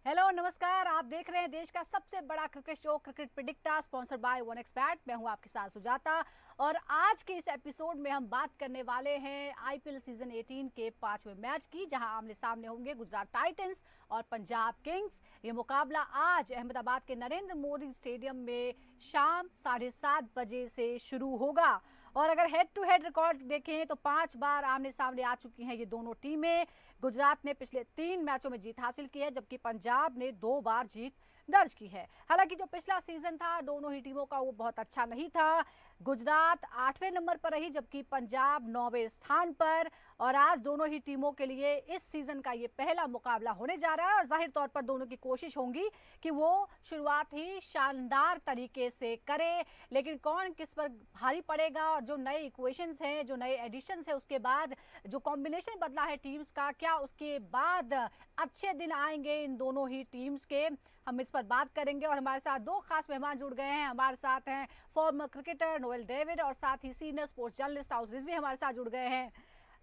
Hello नमस्कार। आप देख रहे हैं देश का सबसे बड़ा cricket show cricket predictor sponsored by 1xBet। मैं हूं आपके साथ सुजाता और आज के इस एपिसोड में हम बात करने वाले हैं आईपीएल सीजन 18 के 5वें मैच की, जहां आमने सामने होंगे गुजरात टाइटंस और पंजाब किंग्स। ये मुकाबला आज अहमदाबाद के नरेंद्र मोदी स्टेडियम में शाम 7:30 बजे से शुरू होगा। और अगर हेड टू हेड रिकॉर्ड देखें तो 5 बार आमने सामने आ चुकी हैं ये दोनों टीमें। गुजरात ने पिछले 3 मैचों में जीत हासिल की है, जबकि पंजाब ने 2 बार जीत दर्ज की है। हालांकि जो पिछला सीजन था दोनों ही टीमों का वो बहुत अच्छा नहीं था। गुजरात 8वें नंबर पर रही, जबकि पंजाब 9वें स्थान पर। और आज दोनों ही टीमों के लिए इस सीजन का ये पहला मुकाबला होने जा रहा है और जाहिर तौर पर दोनों की कोशिश होगी कि वो शुरुआत ही शानदार तरीके से करे। लेकिन कौन किस पर भारी पड़ेगा और जो नए इक्वेशंस हैं, जो नए एडिशंस हैं, उसके बाद जो कॉम्बिनेशन बदला है टीम्स का, क्या उसके बाद अच्छे दिन आएंगे इन दोनों ही टीम्स के, हम इस पर बात करेंगे। और हमारे साथ 2 खास मेहमान जुड़ गए हैं। हमारे साथ हैं फॉर्मर क्रिकेटर नोएल डेविड और साथ ही सीनियर स्पोर्ट्स जर्नलिस्ट हाउस रिजवी हमारे साथ जुड़ गए हैं।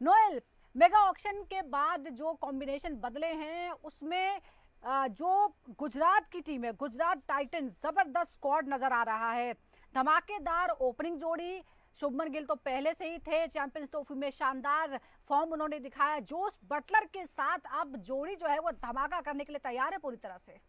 नोएल, मेगा ऑक्शन के बाद जो कॉम्बिनेशन बदले हैं उसमें जो गुजरात की टीम है, गुजरात टाइटंस, जबरदस्त स्क्वाड नजर आ रहा है। धमाकेदार ओपनिंग जोड़ी, शुभमन गिल तो पहले से ही थे, चैंपियंस ट्रॉफी में शानदार फॉर्म उन्होंने दिखाया। जोस बटलर के साथ अब जोड़ी जो है वो धमाका करने के लिए तैयार है पूरी तरह से।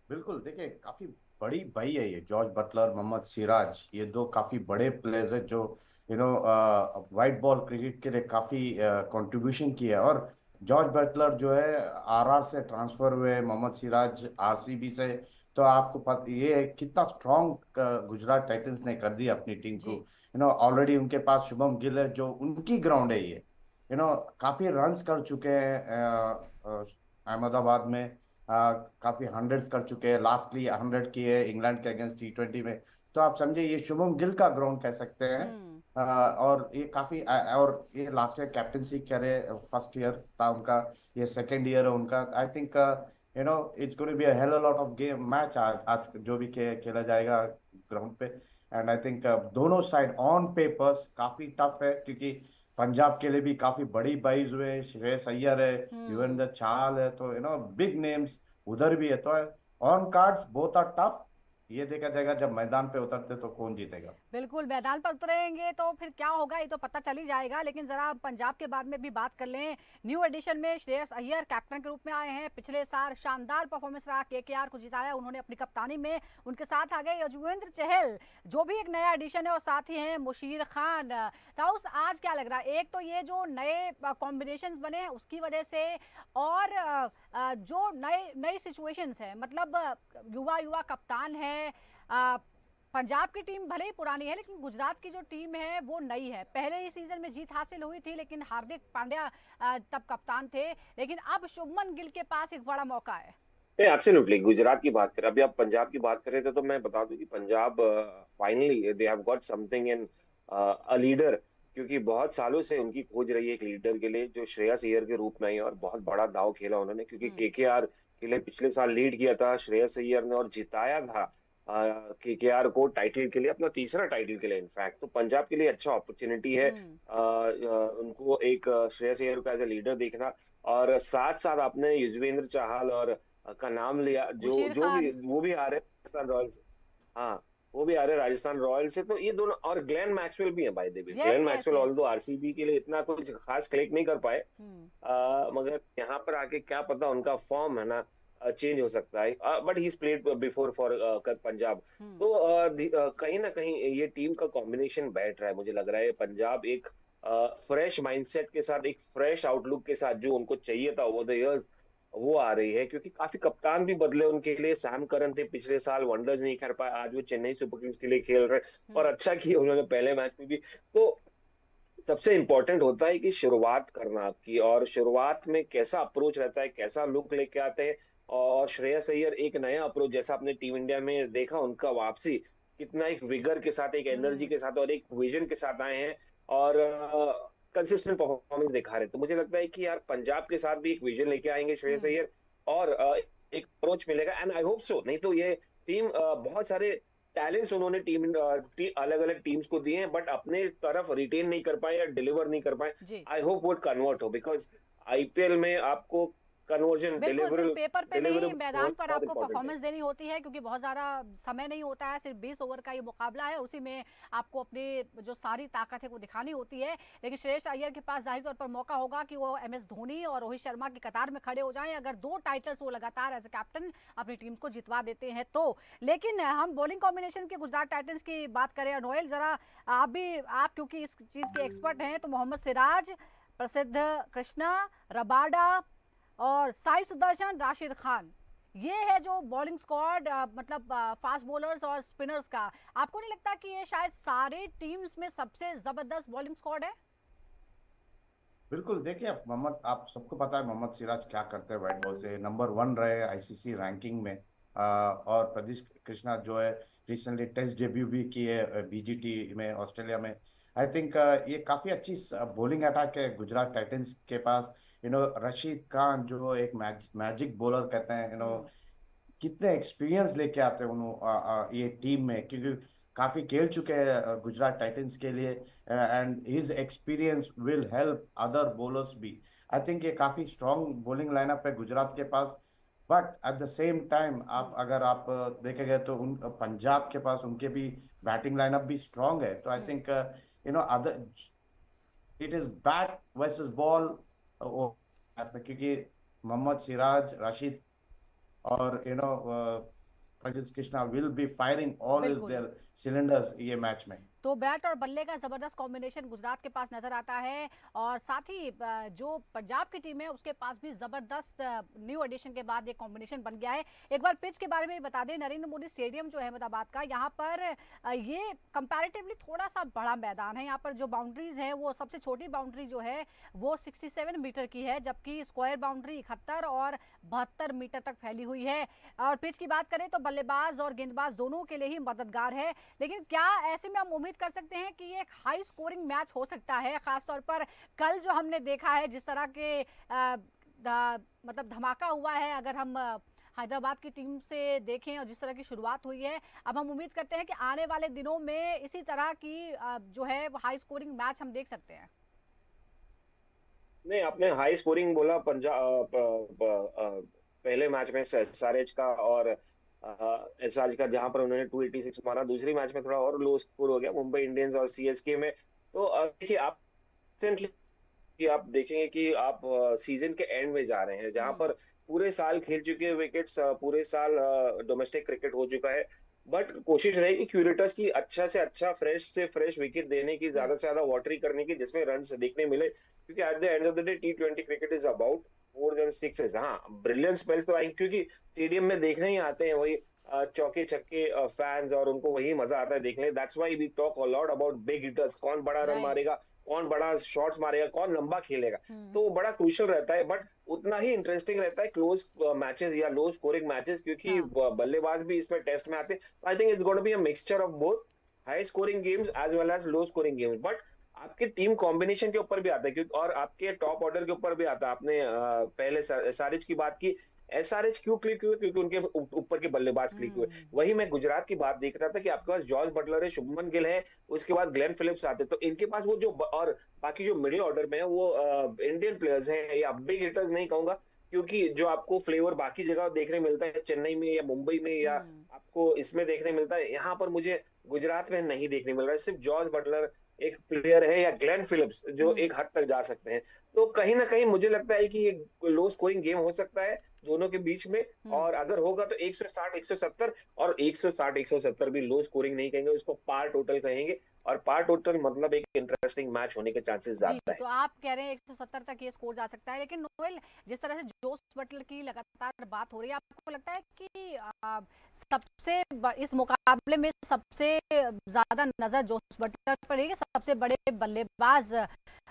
बिल्कुल, देखिए काफी बड़ी भाई है ये जॉर्ज बटलर, मोहम्मद सिराज। ये दो काफी बड़े प्लेयर्स है जो वाइट बॉल क्रिकेट के लिए काफी कंट्रीब्यूशन किया है। और जॉर्ज बटलर जो है आरआर से ट्रांसफर हुए, मोहम्मद सिराज आरसीबी से। तो आपको पता ये है कितना स्ट्रांग गुजरात टाइटंस ने कर दिया अपनी टीम को। जी। ऑलरेडी उनके पास शुभम गिल है, जो उनकी ग्राउंड है ये। काफी रन्स कर चुके हैं अहमदाबाद में। काफी हंड्रेड्स कर चुके हैं, लास्टली 100 किए इंग्लैंड के अगेंस्ट T20 में। तो आप समझे ये शुभम गिल का ग्राउंड कह सकते हैं। हम्म। और ये काफी और ये लास्ट ईयर कैप्टनसी करे, फर्स्ट ईयर था उनका, ये सेकेंड ईयर है उनका। I think it's going to be a hell lot of game match आज आज जो भी खेला जाएगा ग्राउंड पे। एंड आई थिंक दोनों साइड ऑन पेपर्स काफी टफ है, क्योंकि पंजाब के लिए भी काफी बड़ी बाइज हुए, श्रेयस अय्यर है, हम्म। युजवेंद्र चहल है, तो बिग नेम्स उधर भी है। तो on cards both are tough. ये देखा जाएगा जब मैदान पे उतरते तो कौन जीतेगा। बिल्कुल, मैदान पर उतरेंगे तो फिर क्या होगा ये तो पता चल ही जाएगा। लेकिन जरा पंजाब के बारे में भी बात कर लें। न्यू एडिशन में श्रेयस अय्यर कैप्टन के रूप में आए हैं। पिछले साल शानदार परफॉर्मेंस रहा, केकेआर को जिताया उन्होंने अपनी कप्तानी में। उनके साथ आ गए युजवेंद्र चहल, जो भी एक नया एडिशन है, और साथ ही हैं मुशीर खान। ताउस, आज क्या लग रहा है? एक तो ये जो नए कॉम्बिनेशन बने हैं उसकी वजह से, और जो नए नई सिचुएशंस है, मतलब युवा युवा कप्तान है। पंजाब की टीम भले ही पुरानी है, लेकिन गुजरात की जो टीम है वो नई है। पहले ही सीजन में जीत हासिल हुई थी, लेकिन हार्दिक पांड्या तब कप्तान थे। लेकिन अब शुभमन गिल के पास एक बड़ा मौका है। एब्सोल्युटली, गुजरात की बात करें, अभी आप पंजाब की बात कर रहे थे, तो मैं बता दूं कि Punjab finally they have got something in a leader. क्योंकि बहुत सालों से उनकी खोज रही है एक लीडर के लिए जो श्रेयस अय्यर के रूप में है, और बहुत बड़ा दाव खेला उन्होंने, क्योंकि हम्म। केकेआर के लिए पिछले साल लीड किया था श्रेयस अय्यर ने और जिताया था केकेआर को टाइटल के लिए, अपना तीसरा टाइटल के लिए इनफैक्ट। तो पंजाब के लिए अच्छा अपॉर्चुनिटी है हम्म। उनको एक श्रेयस अय्यर को एज ए लीडर देखना। और साथ साथ आपने युजवेंद्र चहल और का नाम लिया, जो मुशीर जो भी खान। वो भी आ रहे हैं राजस्थान रॉयल्स। हाँ, वो भी आ रहे हैं राजस्थान रॉयल्स से। तो ये दोनों, और ग्लेन मैक्सवेल भी है by the way. Yes Glenn yes Maxwell yes. Although RCB के लिए इतना कुछ खास क्लिक नहीं कर पाए, हम्म। मगर यहाँ पर आके क्या पता उनका फॉर्म है ना चेंज हो सकता है। But he played before for Punjab. Hmm. तो कहीं ना कहीं ये टीम का कॉम्बिनेशन बैठ रहा है। मुझे लग रहा है पंजाब एक फ्रेश माइंडसेट के साथ, एक फ्रेश आउटलुक के साथ, जो उनको चाहिए था ओवर द इयर्स, वो आ रही है। क्योंकि काफी कप्तान भी बदले उनके लिए। सैम करन थे पिछले साल, वंडर्स नहीं कर पाए, आज वो चेन्नई सुपर किंग्स के लिए खेल रहे हैं और हम्म। अच्छा किया उन्होंने पहले मैच में भी। तो सबसे इंपॉर्टेंट होता है कि शुरुआत करना आपकी, और शुरुआत में कैसा अप्रोच रहता है, कैसा लुक लेके आते हैं। और श्रेयस अय्यर एक नया अप्रोच, जैसा आपने टीम इंडिया में देखा उनका वापसी, कितना एक विगर के साथ, एक एनर्जी हम्म। के साथ और एक विजन के साथ आए हैं, और कंसिस्टेंट परफॉर्मेंस दिखा रहे हैं। तो मुझे लगता है कि यार पंजाब के साथ भी एक विजन लेके आएंगे श्रेयस हम्म। अय्यर, और एक अप्रोच मिलेगा। And I hope so. नहीं तो ये टीम बहुत सारे टैलेंट्स उन्होंने अलग अलग टीम्स को दिए हैं, बट अपने तरफ रिटेन नहीं कर पाए या डिलीवर नहीं कर पाए। जी। आई होप वो कन्वर्ट हो, बिकॉज आईपीएल में आपको कन्वर्जन बिल्कुल, सिर्फ डिलीवरेबल पेपर पे नहीं, डिलीवरेबल मैदान पर बहुत आपको इंपॉर्टेंट है। परफॉर्मेंस देनी होती है, क्योंकि बहुत ज़्यादा समय नहीं होता है। सिर्फ 20 ओवर का ये मुकाबला है, उसी में आपको अपनी जो सारी ताकत है वो दिखानी होती है। लेकिन श्रेयस अय्यर के पास जाहिर तौर पर मौका होगा कि वो MS धोनी और रोहित शर्मा की कतार में खड़े हो जाएं, अगर 2 टाइटल्स वो लगातार एज ए कैप्टन अपनी टीम को जितवा देते हैं तो। लेकिन हम बॉलिंग कॉम्बिनेशन के गुजरात टाइटंस की बात करें, नोएल जरा आप क्योंकि इस चीज़ के एक्सपर्ट हैं, तो मोहम्मद सिराज, प्रसिद्ध कृष्णा, रबाडा और साई सुदर्शन, राशिद खान, ये है जो बॉलिंग स्क्वाड, मतलब फास्ट बॉलर्स और स्पिनर्स का। आपको नहीं लगता कि ये शायद सारे टीम्स में सबसे जबरदस्त बॉलिंग स्क्वाड है? बिल्कुल, देखिए आप मोहम्मद, आप सबको पता है मोहम्मद सिराज क्या करते हैं। व्हाइट बॉल से नंबर 1 रहे ICC रैंकिंग में। और प्रदीश कृष्णा जो है रिसेंटली टेस्ट डेब्यू भी किए BGT में, ऑस्ट्रेलिया में। आई थिंक ये काफी अच्छी बॉलिंग अटैक है गुजरात टाइटंस के पास। रशीद खान जो एक मैजिक बॉलर कहते हैं, कितने एक्सपीरियंस लेके आते हैं ये टीम में, क्योंकि काफी खेल चुके हैं गुजरात टाइटंस के लिए। And his experience will help other bowlers भी। आई थिंक ये काफी स्ट्रांग बॉलिंग लाइनअप है गुजरात के पास। But at the same time आप अगर आप देखेंगे तो उन पंजाब के पास उनके भी बैटिंग लाइनअप भी स्ट्रांग है। तो I think other it is bat versus ball, क्योंकि मोहम्मद सिराज, राशिद और Prasidh Krishna will be firing all बिल्कुल। देयर सिलेंडर्स ये मैच में। तो बैट और बल्ले का जबरदस्त कॉम्बिनेशन गुजरात के पास नजर आता है, और साथ ही जो पंजाब की टीम है उसके पास भी जबरदस्त न्यू एडिशन के बाद ये कॉम्बिनेशन बन गया है। एक बार पिच के बारे में बता दें, नरेंद्र मोदी स्टेडियम जो है अहमदाबाद का, यहाँ पर ये कंपैरेटिवली थोड़ा सा बड़ा मैदान है। यहाँ पर जो बाउंड्रीज है वो सबसे छोटी बाउंड्री जो है वो 67 मीटर की है, जबकि स्क्वायर बाउंड्री 71 और 72 मीटर तक फैली हुई है। और पिच की बात करें तो बल्लेबाज और गेंदबाज दोनों के लिए ही मददगार है। लेकिन क्या ऐसे में हम उम्मीद कर सकते हैं कि ये एक हाई स्कोरिंग मैच हो सकता है, खासतौर पर कल जो हमने देखा है जिस तरह के मतलब धमाका हुआ है, अगर हम हैदराबाद की टीम से देखें और जिस तरह की शुरुआत हुई है, अब हम उम्मीद करते हैं कि आने वाले दिनों में इसी तरह की जो है हाई स्कोरिंग मैच हम देख सकते हैं। नहीं, आपने हाई स्कोरिंग बोला पंजाब पहले मैच में SRH का और SRH का, जहां पर उन्होंने 286 मारा। दूसरी मैच में थोड़ा और लो स्कोर हो गया मुंबई इंडियंस और CSK में। तो देखिए आप recently कि आप देखेंगे कि आप सीजन के एंड में जा रहे हैं, जहां पर पूरे साल खेल चुके विकेट्स, पूरे साल डोमेस्टिक क्रिकेट हो चुका है। बट कोशिश रहेगी क्यूरेटर्स की अच्छा से अच्छा फ्रेश से फ्रेश विकेट देने की, ज्यादा से ज्यादा वॉटरी करने की, जिसमें रन देखने मिले। क्योंकि at the end of the day T20 cricket is about more than sixes. हाँ, ब्रिलियंट स्पेल्स तो आएंगे, क्योंकि स्टेडियम में देखने ही आते हैं वही चौके छक्के फैंस, और उनको वही मजा आता है देखने। That's why we talk a lot about big hitters, कौन बड़ा रन राइट। मारेगा, कौन बड़ा शॉट्स मारेगा, कौन लंबा खेलेगा। तो वो बड़ा क्रूशियल रहता है। बट उतना ही इंटरेस्टिंग रहता है क्लोज मैचेस या लो स्कोरिंग मैचेस, क्योंकि हाँ। बल्लेबाज भी इसमें टेस्ट में आते हैं। I think it's going to be a mixture of both high scoring games as well as low scoring games. But आपके टीम कॉम्बिनेशन के ऊपर भी आता है, क्योंकि और आपके टॉप ऑर्डर के ऊपर भी आता है। आपने पहले SRH की बात की। SRH क्यों क्लिक हुए? क्योंकि उनके ऊपर के बल्लेबाज क्लिक हुए। वही मैं गुजरात की बात देख रहा था कि आपके पास जॉर्ज बटलर है, शुभमन गिल है, उसके बाद ग्लेन फिलिप्स आते, तो इनके पास वो जो और बाकी जो मिडिल ऑर्डर में है वो इंडियन प्लेयर्स हैं, या बिग हिटर्स नहीं कहूंगा, क्योंकि जो आपको फ्लेवर बाकी जगह देखने मिलता है चेन्नई में या मुंबई में, या आपको इसमें देखने मिलता है, यहाँ पर मुझे गुजरात में नहीं देखने मिल रहा है। सिर्फ जॉर्ज बटलर एक प्लेयर है, या ग्लेन फिलिप्स जो एक हद तक जा सकते हैं। तो कहीं ना कहीं मुझे लगता है कि ये लो स्कोरिंग गेम हो सकता है दोनों के बीच में। और अगर होगा तो 160 170, और 160 170 भी लो स्कोरिंग नहीं कहेंगे, उसको पार टोटल कहेंगे। और पार टोटल मतलब एक इंटरेस्टिंग मैच होने के चांसेस ज्यादा है। तो आप कह रहे हैं 170 तक ये स्कोर जा सकता है। लेकिन नोएल, जिस तरह से जोस बटलर की लगातार बात हो रही है, आपको लगता है कि सबसे इस मुकाबले में सबसे ज्यादा नजर जोस बटलर पर है, सबसे बड़े बल्लेबाज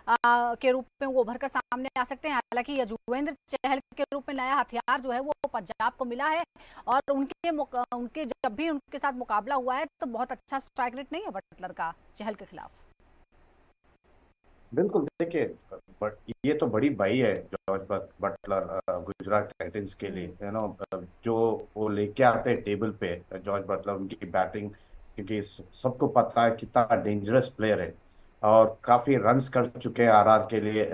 के रूप में वो उभर कर सामने आ सकते हैं? हालांकि युजवेंद्र चहल के रूप में नया हथियार जो है वो पंजाब को मिला है, और उनके जब भी उनके साथ मुकाबला हुआ है तो बहुत अच्छा स्ट्राइक रेट नहीं है बटलर का चहल के खिलाफ। बिल्कुल, देखिए बट ये तो बड़ी बाई है जॉर्ज बटलर गुजरात टाइटंस के लिए। जो वो लेके आते हैं टेबल पे जॉर्ज बटलर, उनकी बैटिंग, क्योंकि सबको पता है कितना डेंजरस प्लेयर है, और काफी रन्स कर चुके हैं RR के लिए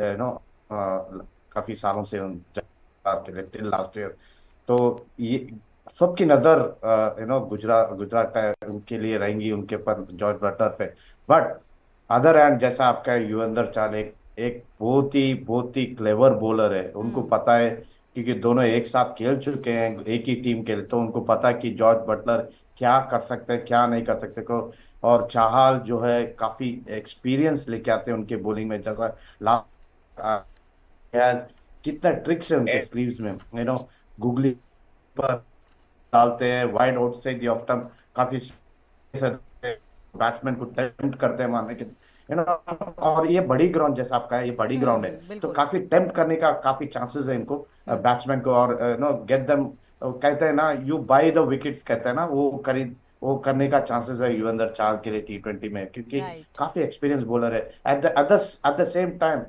काफी सालों से के लिए टिल लास्ट ईयर। तो ये सबकी नजर गुजरात उनके लिए रहेंगी, उनके पर जॉर्ज बटलर पे। बट अदर एंड जैसा आपका युजवेंद्र चहल एक एक बहुत ही क्लेवर बॉलर है, उनको हम्म। पता है क्योंकि दोनों एक साथ खेल चुके हैं एक ही टीम के लिए, तो उनको पता है कि जॉर्ज बटलर क्या कर सकते हैं क्या नहीं कर सकते को। और चाहल जो है काफी एक्सपीरियंस लेके आते हैं उनके बॉलिंग में, जैसा लास्ट कितना ट्रिक्स है उनके स्लीव्स में, गुगली पर डालते हैं वाइड आउट से दी ऑफ टर्म, काफी बैट्समैन को टेम्प्ट करते हैं मारने के, और ये बड़ी ग्राउंड जैसा आपका है, ये बड़ी ग्राउंड है, तो बिल्कुल। काफी टेम्प्ट करने का काफी चांसेस है इनको बैट्समैन को। और गेट देम, कहते हैं ना यू बाय द विकेट्स, कहते हैं ना वो करने का चांसेस है युजवेंद्र चहल के लिए T20 में, क्योंकि राइट। काफी एक्सपीरियंस बॉलर है। At the same time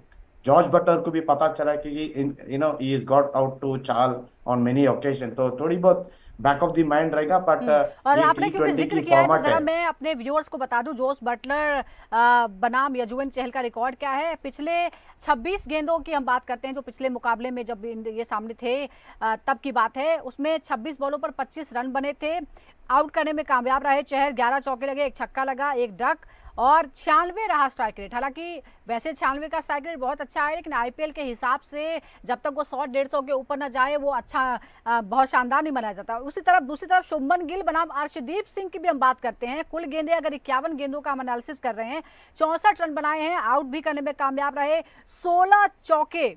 George Butler को भी पता चला कि he is got out to Chahal on many occasion, तो थोड़ी बहुत बैक ऑफ द माइंड रहेगा। बट और ये आपने क्योंकि T20 जिक्र की किया है तो फॉर्मेट जरा है। मैं अपने व्यूअर्स को बता दूं जोस बटलर बनाम यजुवेंद्र चहल का रिकॉर्ड क्या है। पिछले 26 गेंदों की हम बात करते हैं जो पिछले मुकाबले में जब ये सामने थे तब की बात है, उसमें 26 बॉलों पर 25 रन बने थे, आउट करने में कामयाब रहे चहल। 11 चौके लगे, एक छक्का लगा, एक डक, और 96 रहा स्ट्राइक रेट। हालांकि वैसे 96 का स्ट्राइक रेट बहुत अच्छा है, लेकिन आईपीएल के हिसाब से जब तक वो 100-150 के ऊपर ना जाए वो अच्छा बहुत शानदार नहीं माना जाता। उसी तरफ दूसरी तरफ शुभमन गिल बनाम अर्शदीप सिंह की भी हम बात करते हैं। कुल गेंदें अगर 51 गेंदों का हम एनालिसिस कर रहे हैं, 64 रन बनाए हैं, आउट भी करने में कामयाब रहे, 16 चौके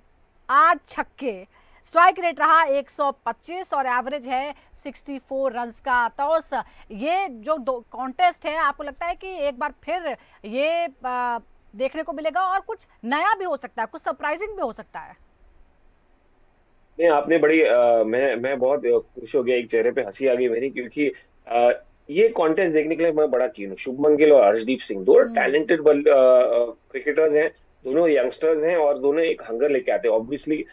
8 छक्के, स्ट्राइक रेट रहा 125 और एवरेज है 64 रन्स का। तो ये जो कॉन्टेस्ट है, आपको लगता है कि एक बार फिर ये देखने को मिलेगा और कुछ नया भी हो सकता है, कुछ सरप्राइजिंग भी हो सकता है? नहीं, आपने बड़ी मैं बहुत खुश हो गया, एक चेहरे पे हंसी आ गई मेरी, क्योंकि ये कॉन्टेस्ट देखने के लिए मैं बड़ा कीन हूँ। शुभमन गिल और हर्षदीप सिंह दोनों टैलेंटेड क्रिकेटर्स हैं, दोनों यंगस्टर्स हैं और दोनों एक हंगर लेके आते हैं। Obviously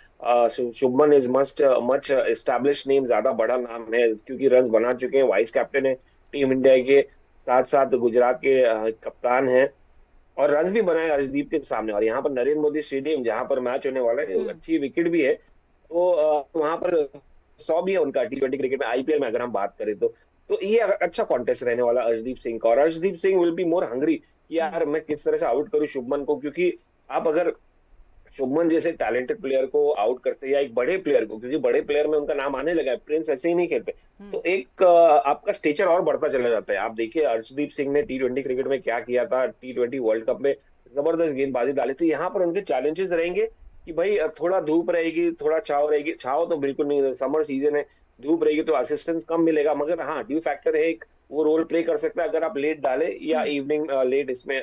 Shubman is much establish name, ज्यादा बड़ा नाम है क्योंकि रन बना चुके हैं, वाइस कैप्टन है टीम इंडिया के, साथ साथ गुजरात के कप्तान हैं, और रन भी बनाए अर्शदीप के सामने। और यहाँ पर नरेंद्र मोदी स्टेडियम जहाँ पर मैच होने वाला है, अच्छी विकेट भी है, तो वहां पर 100 भी है उनका T20 क्रिकेट में, आईपीएल में अगर हम बात करें तो ये अच्छा कॉन्टेस्ट रहने वाला अर्शदीप सिंह का। और Arshdeep Singh will be more hungry कि यार मैं किस तरह से आउट करूं शुभमन को, क्योंकि आप अगर शुभमन जैसे टैलेंटेड प्लेयर को आउट करते हैं या एक बड़े प्लेयर को, क्योंकि बड़े प्लेयर में उनका नाम आने लगा है, प्रिंस ऐसे ही नहीं खेलते, तो एक आपका स्टेचर और बढ़ता चला जाता है। आप देखिए अर्शदीप सिंह ने T20 क्रिकेट में क्या किया था, T20 वर्ल्ड कप में जबरदस्त गेंदबाजी डाली थी। यहाँ पर उनके चैलेंजेस रहेंगे कि भाई थोड़ा धूप रहेगी, थोड़ा छाव रहेगी, छाव तो बिल्कुल नहीं, समर सीजन है, धूप रहेगी तो असिस्टेंस कम मिलेगा, मगर हाँ ड्यू फैक्टर है एक, वो रोल प्ले कर सकता है अगर आप लेट डाले या इवनिंग लेट, इसमें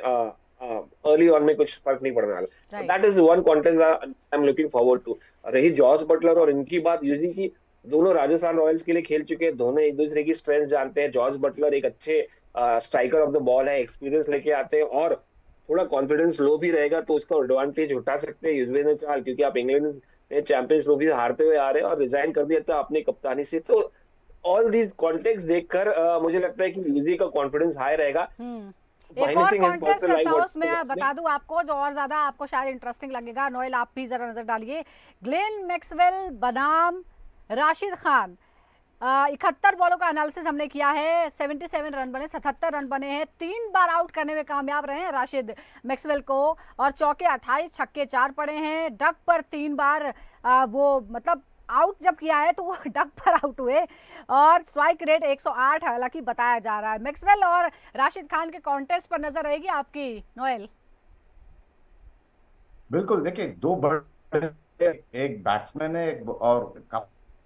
अर्ली ऑन में कुछ फर्क नहीं पड़ने वाला। That is one contest I am looking forward to. रही जॉर्ज बटलर और इनकी बात, यूजी की दोनों राजस्थान रॉयल्स के लिए खेल चुके हैं, दोनों एक दूसरे की स्ट्रेंथ जानते हैं। जॉर्ज बटलर एक अच्छे स्ट्राइकर ऑफ द बॉल है, एक्सपीरियंस लेके आते हैं, और थोड़ा कॉन्फिडेंस लो भी रहेगा तो उसका एडवांटेज उठा सकते हैं युजवेंद्र चहल, क्योंकि आप इंग्लैंड ने चैंपियंस ट्रॉफी हारते हुए आ रहे हैं और रिजाइन कर दिया था अपनी कप्तानी से। तो ऑल दीज कॉन्टेक्ट देखकर मुझे लगता है कि यूजी का कॉन्फिडेंस हाई रहेगा। एक और कॉन्टेस्ट करता हूँ, उसमें बता दूं आपको जो और ज्यादा आपको शायद इंटरेस्टिंग लगेगा। नोएल आप भी जरा नजर डालिए। ग्लेन मैक्सवेल बनाम राशिद खान, 71 बॉलों का एनालिसिस हमने किया है, 77 रन बने, 77 रन बने हैं, 3 बार आउट करने में कामयाब रहे हैं राशिद मैक्सवेल को, और चौके 28, छक्के 4 पड़े हैं, डक पर 3 बार वो मतलब आउट जब किया है तो वो डक पर आउट हुए, और स्ट्राइक रेट 108 हालांकि बताया जा रहा है। मैक्सवेल और राशिद खान के कॉन्टेस्ट पर नजर रहेगी आपकी नोएल? बिल्कुल, देखिए दो बड़े, एक बैट्समैन है और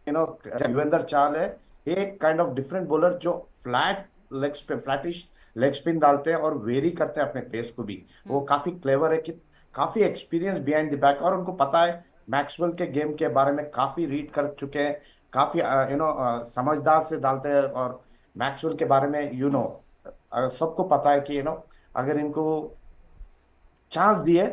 युजवेंद्र चहल है, एक काइंड ऑफ डिफरेंट बॉलर जो फ्लैटिश लेग स्पिन डालते हैं और वेरी करते हैं अपने पेस को भी। वो काफी क्लेवर है कि काफी एक्सपीरियंस बिहाइंड द बैक, और उनको पता है मैक्सवेल के गेम के बारे में, काफी रीड कर चुके हैं, काफी समझदार से डालते हैं, और मैक्सवेल के बारे में सबको पता है कि अगर इनको चांस दिए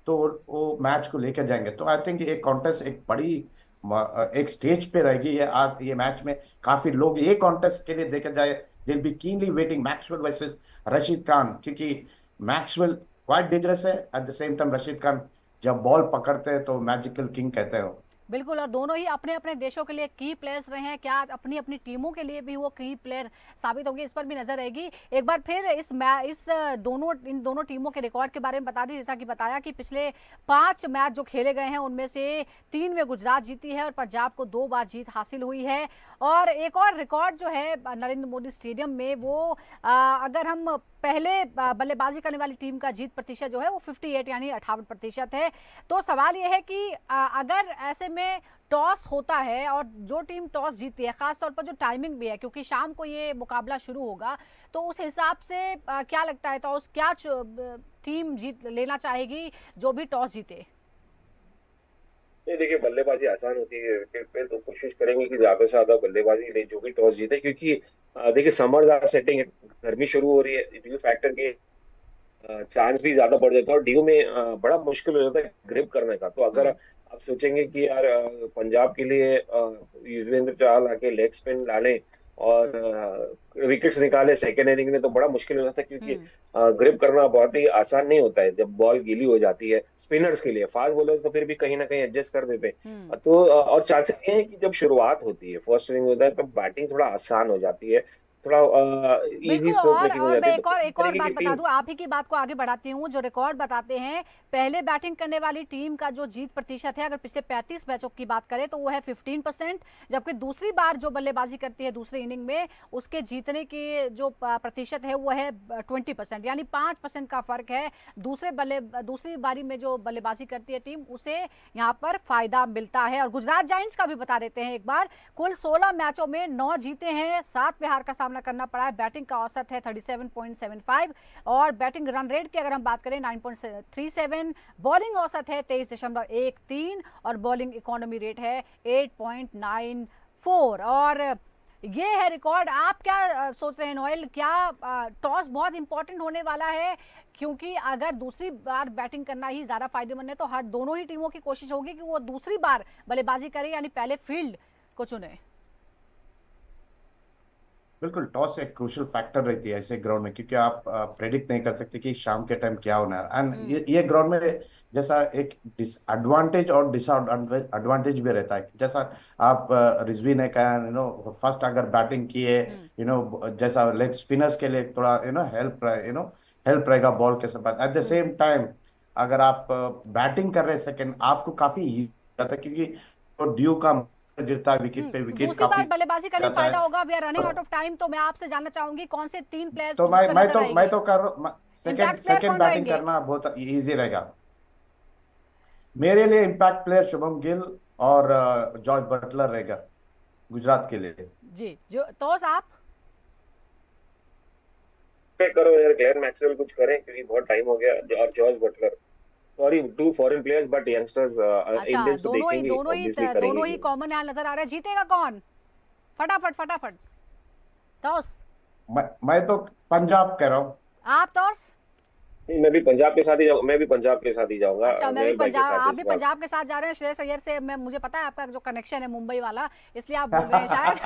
तो वो मैच को लेकर जाएंगे। तो आई थिंक एक कॉन्टेस्ट एक बड़ी एक स्टेज पे रहेगी ये आज, ये मैच में काफी लोग ये कॉन्टेस्ट के लिए देखे जाए, will be keenly waiting Maxwell versus Rashid Khan, क्योंकि मैक्सवेल क्वाइट डेंजरस है, at the same time Rashid Khan जब बॉल पकड़ते हैं तो मैजिकल किंग कहते हैं। बिल्कुल, और दोनों ही अपने अपने देशों के लिए की प्लेयर्स रहे हैं, क्या आज अपनी अपनी टीमों के लिए भी वो की प्लेयर साबित होंगे, इस पर भी नजर रहेगी। एक बार फिर इन दोनों टीमों के रिकॉर्ड के बारे में बता दी। जैसा कि बताया कि पिछले 5 मैच जो खेले गए हैं उनमें से 3 में गुजरात जीती है और पंजाब को 2 बार जीत हासिल हुई है। और एक और रिकॉर्ड जो है नरेंद्र मोदी स्टेडियम में, वो अगर हम पहले बल्लेबाजी करने वाली टीम का जीत प्रतिशत जो है वो 58 यानी 58% है। तो सवाल ये है कि अगर ऐसे में टॉस होता है और जो टीम टॉस जीतती है, खासतौर पर जो टाइमिंग भी है क्योंकि शाम को ये मुकाबला शुरू होगा, तो उस हिसाब से क्या लगता है टॉस क्या टीम जीत लेना चाहेगी जो भी टॉस जीते? नहीं, देखिए बल्लेबाजी आसान होती है विकेट पे, तो कोशिश करेंगे कि ज्यादा से ज्यादा बल्लेबाजी ले जो भी टॉस जीते, क्योंकि देखिए समर सेटिंग है, गर्मी शुरू हो रही है, ड्यू फैक्टर के चांस भी ज्यादा बढ़ जाता है और ड्यू में बड़ा मुश्किल हो जाता है ग्रिप करने का। तो अगर आप सोचेंगे कि यार पंजाब के लिए युजवेंद्र चहल आके लेग स्पिन डालें और विकेट्स निकाले सेकेंड इनिंग में, तो बड़ा मुश्किल हो जाता है, क्योंकि ग्रिप करना बहुत ही आसान नहीं होता है जब बॉल गीली हो जाती है। स्पिनर्स के लिए, फास्ट बॉलर्स तो फिर भी कहीं ना कहीं एडजस्ट कर देते हैं। तो और चांसेस ये है कि जब शुरुआत होती है, फर्स्ट इनिंग होता है, तो बैटिंग थोड़ा आसान हो जाती है, थोड़ा इजी स्ट्रोक मेकिंग हो जाती है। मैं एक और बात बता दूं, आप ही की बात को आगे बढ़ाती हूं। जो रिकॉर्ड बताते हैं, पहले बैटिंग करने वाली टीम का जो जीत प्रतिशत है, अगर पिछले 35 मैचों की बात करें तो वो है 15%, जबकि दूसरी बार जो बल्लेबाजी करती है दूसरी इनिंग में, उसके जीतने की जो प्रतिशत है वो है 20%, यानी 5% का फर्क है। दूसरी बारी में जो बल्लेबाजी करती है टीम, उसे यहाँ पर फायदा मिलता है। और गुजरात जायंट्स का भी बता देते हैं एक बार, कुल 16 मैचों में 9 जीते हैं, 7 में हार का सामना करना पड़ा है। बैटिंग का औसत है 37.75 और बैटिंग रन रेट की अगर हम बात करें 9.37, बॉलिंग औसत है 23.13 और बॉलिंग इकोनॉमी रेट है 8.94। और ये है रिकॉर्ड। आप क्या सोच रहे हैं नोएल, क्या टॉस बहुत इंपॉर्टेंट होने वाला है? क्योंकि अगर दूसरी बार बैटिंग करना ही ज्यादा फायदेमंद है, तो हर दोनों ही टीमों की कोशिश होगी कि वो दूसरी बार बल्लेबाजी करें, यानी पहले फील्ड को चुने। बिल्कुल, टॉस एक क्रूशियल फैक्टर रहती है ऐसे ग्राउंड में, क्योंकि आप प्रेडिक्ट नहीं कर सकते कि शाम के टाइम क्या होना है। एंड ये ग्राउंड में जैसा एक डिसएडवांटेज और डिसएडवांटेज भी रहता है। जैसा आप रिजवी ने कहा, फर्स्ट अगर बैटिंग किए, जैसा लेग स्पिनर्स के लिए थोड़ा हेल्प रहेगा बॉल के साथ। एट द सेम टाइम अगर आप बैटिंग कर रहे हैं सेकंड, आपको काफी इजी जाता है, क्योंकि तो ड्यू का गिरता है विकेट पे, विकेट दूसरी काफी बार बल्लेबाजी करने जाता फायदा है। होगा। We are running out of time, तो मैं आपसे जानना चाहूंगी कौन से 3 प्लेयर्स तो मैं तो कर सेकंड बैटिंग रहेंगे? करना बहुत इजी रहेगा मेरे लिए। इम्पैक्ट प्लेयर शुभम गिल और जॉर्ज बटलर रहेगा गुजरात के लिए। जी, जो तो आप करो यार, ग्लेन मैक्सवेल कुछ करें, क्योंकि बहुत टाइम हो गया। और George Butler, sorry, 2 foreign players, but youngsters Indians तो देखेंगे, ऑब्वियसली करेंगे। दोनों ही कॉमन यहाँ नजर आ रहे हैं। जीतेगा कौन? फटाफट टॉस। मैं तो पंजाब कह रहा हूँ। आप टॉस? नहीं, मैं भी पंजाब के साथ ही जाऊंगा। अच्छा, मैं भी पंजाब, आप भी इस बार पंजाब के साथ जा रहे हैं। श्रेयस अय्यर से मुझे पता है आपका जो कनेक्शन है मुंबई वाला, इसलिए आप बोल रहे हैं शायद।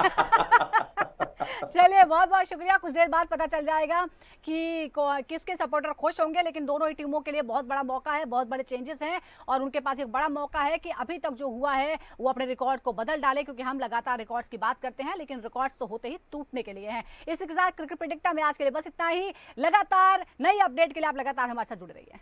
चलिए, बहुत बहुत शुक्रिया। कुछ देर बाद पता चल जाएगा कि किसके सपोर्टर खुश होंगे, लेकिन दोनों ही टीमों के लिए बहुत बड़ा मौका है, बहुत बड़े चेंजेस हैं और उनके पास एक बड़ा मौका है कि अभी तक जो हुआ है वो अपने रिकॉर्ड को बदल डाले, क्योंकि हम लगातार रिकॉर्ड्स की बात करते हैं, लेकिन रिकॉर्ड्स तो होते ही टूटने के लिए हैं। इसी के साथ क्रिकेट प्रेडिक्टर में आज के लिए बस इतना ही। लगातार नई अपडेट के लिए आप लगातार हमारे साथ जुड़े रहिए।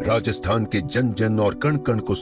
राजस्थान के जन जन और कण कण को